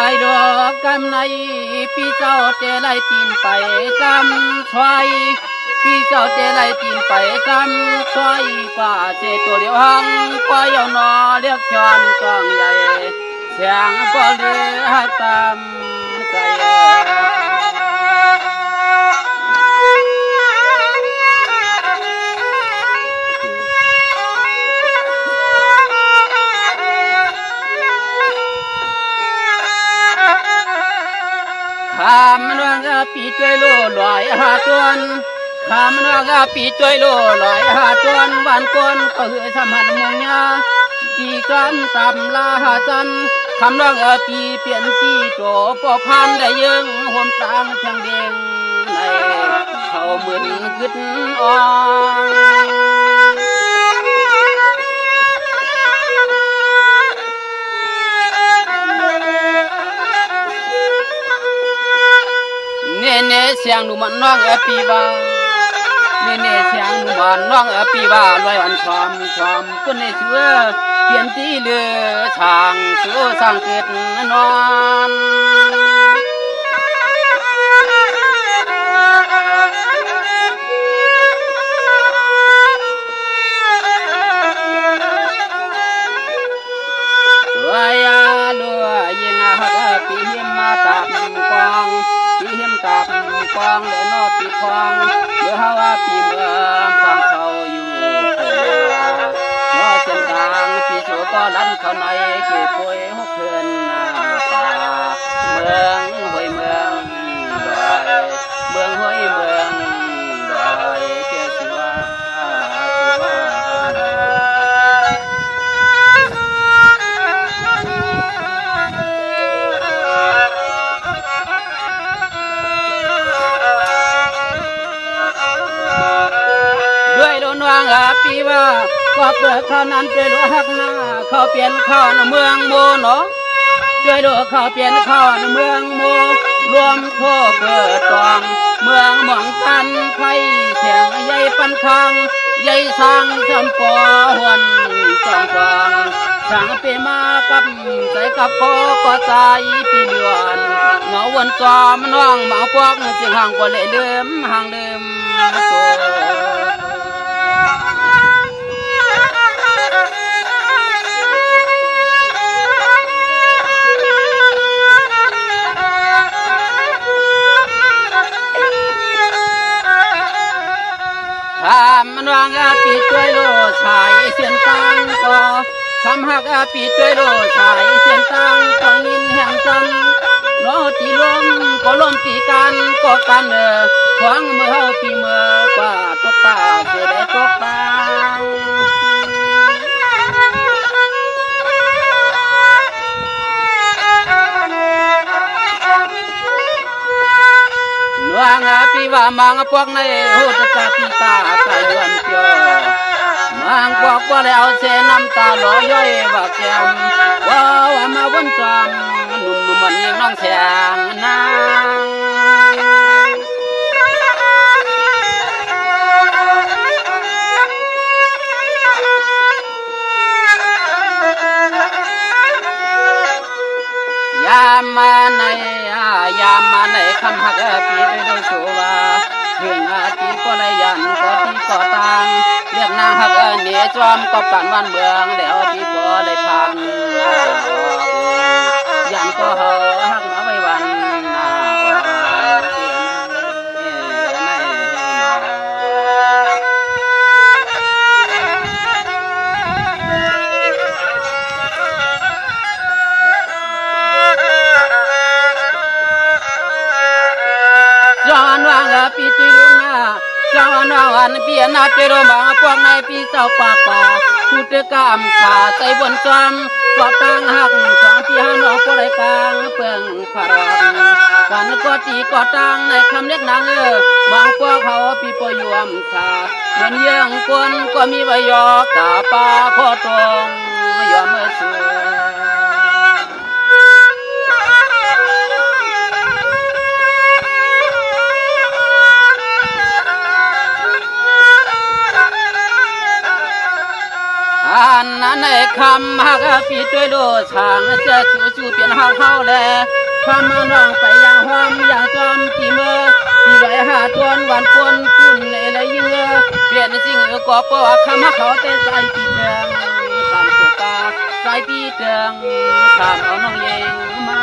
ยดอกกำในพี่เจ้าเจไลตีนไปกำช่วยพี่เจ้าเจไลตีนไปกำช่วยกว่าเจตัวเดียวหังกว่าเยาวนอเรียกจอนกองใหญ่เสียงก็เลือตามใจคำน้องปีช่วยโลลอยหาจวนคำน้องปีช่วยโลลอยหาจวนวันก้นก็คือสมันมงยาปีกันตำลาหาจันคำน้องปีเปลี่ยนปีโจปอพันได้ยังห่มตังเชียงเดียงในเขาเหมือนกึดอ่อนเน่เสียงหนุ่มน้องปีว่าเน่เสียงหนุ่มน้องปีว่าลอยอันความคนในเชื่อเปลี่ยนที่เลือช่างสู้สร้างเกิดนอนยิงหักปีหิมมาตับกองปีหิมตับกองและนอปีคองเมื่อหาปีเมืองฟังเขาอยู่นอเส้นทางปีโฉก็ลั่นเขาในเก็บป่วยหกเดือนป่าเมืองห้วยเมืองดอยเมืองห้วยเมืองดอยเจ้าสิว่าปีว่าก็เปิดข้าวนั้นด้วยดวหักหน้าเขาเปลี่ยนข้าวในเมืองโมเนาะด้วยดวเขาเปลี่ยนข้าวในเมืองโมรวมโคเปิดกองเมืองหมองกันไข่เสียงใหญ่ปันคังใหญ่สร้างจำปอหวนสองกองช่างเปมากับใส่กับพ่อก็ใจปีเดือนเงาวันจอมน้องหมาพวกจึงห่างกว่าเลื่อมห่างเดิมตัวมันวางปีช่วยโลชายเสียนตังก็ทำหักปีช่วยโลชายเสียนตังก็ยินแห่งจันโนตีลมก็ลมตีกันก็กันหวังเมื่อเฮาปีเมื่อกว่าตกตาเสียได้ตกตาวางปีว่ามังพวกในหูตะปีตาใส่ยวนเปียวมังพวกว่าแล้วเสน้ำตาหล่อย่อยว่าแก้มว่ามาวนจอมหนุ่มมันยังน้องแสงนางยามมาในคำหักปีโดยโชว่าถึงตีก็เลยยันก็ตีก็ตังเรียกนางหักเหนียจอมก็ปั่นวันเมืองแล้วตีก็เลยพังยันก็เหอหักมาไว้วันปีติลุงจานวันปีนาเปโรมาพวกในปีเจ้าปากาพูดกามขาใจบนจอมก็ตั้งหักสองปีห้าน้องก็ได้กลางเปลืองผารกันก็ตีก็ตั้งในคำเล็กนางบางพวกเขาปีปยวมขาเหมือนเยื่องคนก็มีใบยอกาปาข้อตรงยอมเมื่อชัวนั้นในคำหักปีด้วยโลช่างจะชูเปลี่ยน นหางเข้าแลพามาน้องไปอย่างหอมอย่างจอมตีเมื่อตีใบหาทวนหวานปนกุ่นเลยยื้อเปลี่ยนสิ่งก็เพราะว่าคำเขาเต้นใจปีเดืองคำสุกาใจปีเดืองคำเอาน้องเยงมา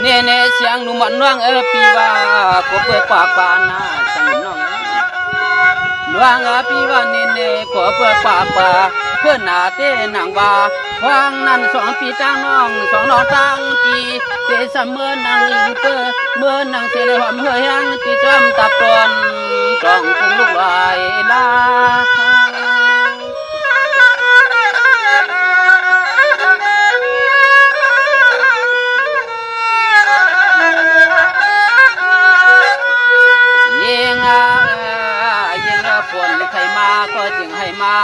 เน่เน่เสียงหนุ่มน้องปีว่าก็เปิดปากปานาสังน้องน้องปีว่าเน่เน่ก็เปิดปากปาเพื่อนหน้าเต้นางว่าฟังนั้น2 ปีจ้างน้อง2 น้องตั้งปีเตสเมื่อนางอิงเตอเมื่อนางเสลหอมเฮยังตีจอมตับตอนจองคงลูกลายลาฝนใครมาก็จึงให้มา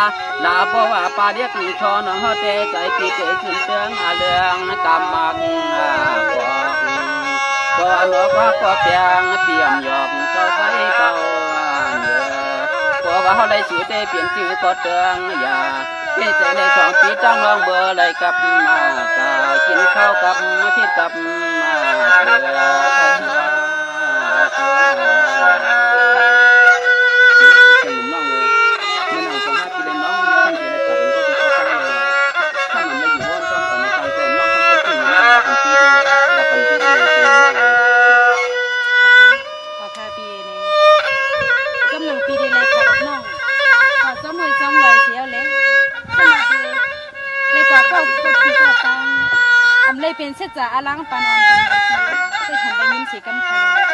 ลาบ่ว่าปลาเรียกหนึ่งชอนเฮาเตใจปีเตชื่นเตืองเรืองกำมักบอกก็นกว่าก็เปียงเตรียมหยอกเจ้าใส่เก่าเพราะว่าเฮาได้ชื่อเตเปลี่ยนชื่อก็เตืองอย่าเตใจใน2 ปีจ้างน้องเบอร์เลยกับมากากินข้าวกับพี่กับมาเสือเลยเป็นเสจ่าอลังปานอนไปทำไปยินสีกำแพง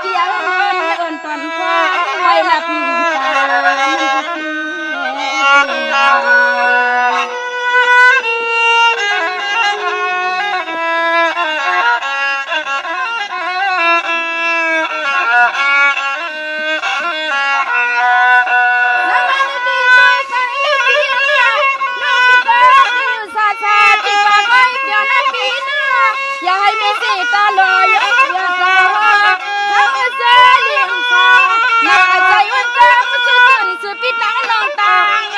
เกี่ยวเอินตอนฟ้าไว้ละพี่ตาอย่าให้มีสีตาลอยอย่าสาวทำเสียเลี้ยงชาหน้าใจวันจำชื่อตื่นชื่อปิดหนังน้องตาง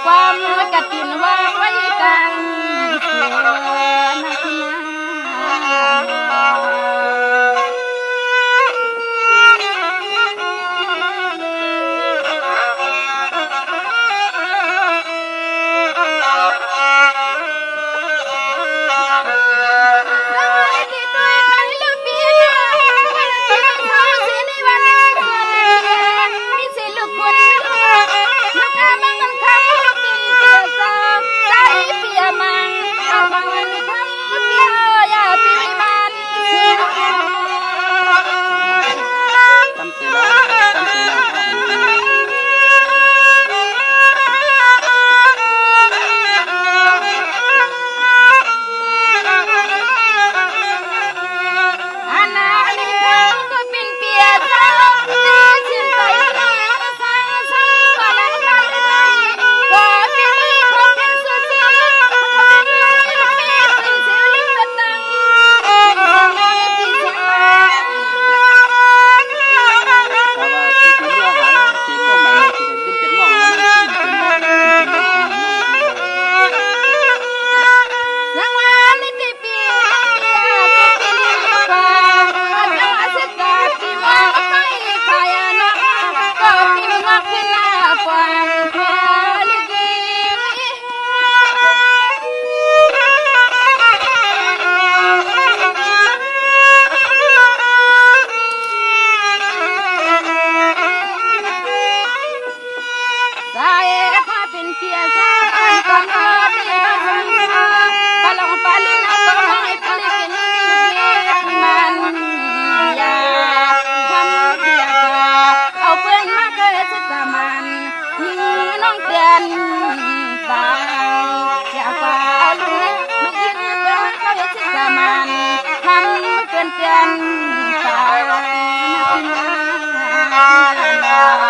ความกระตินว่าไว้กันเสือนักเกินสา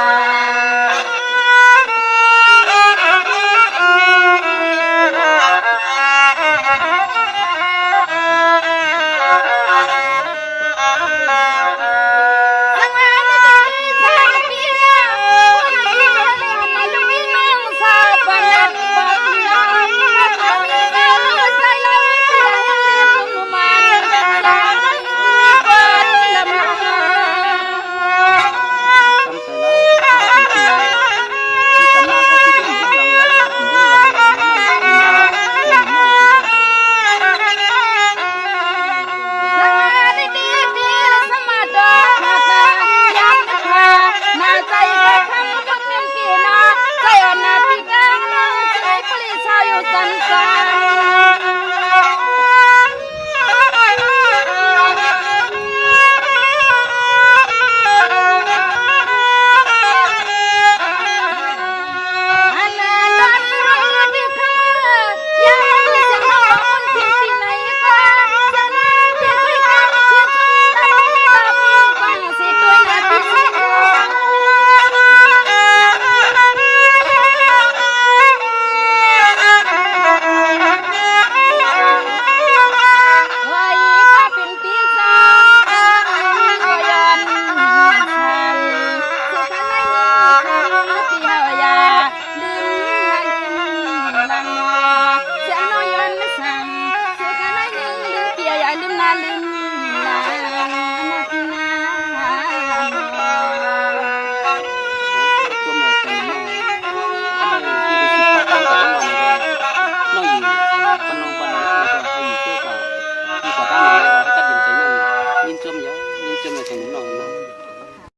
ย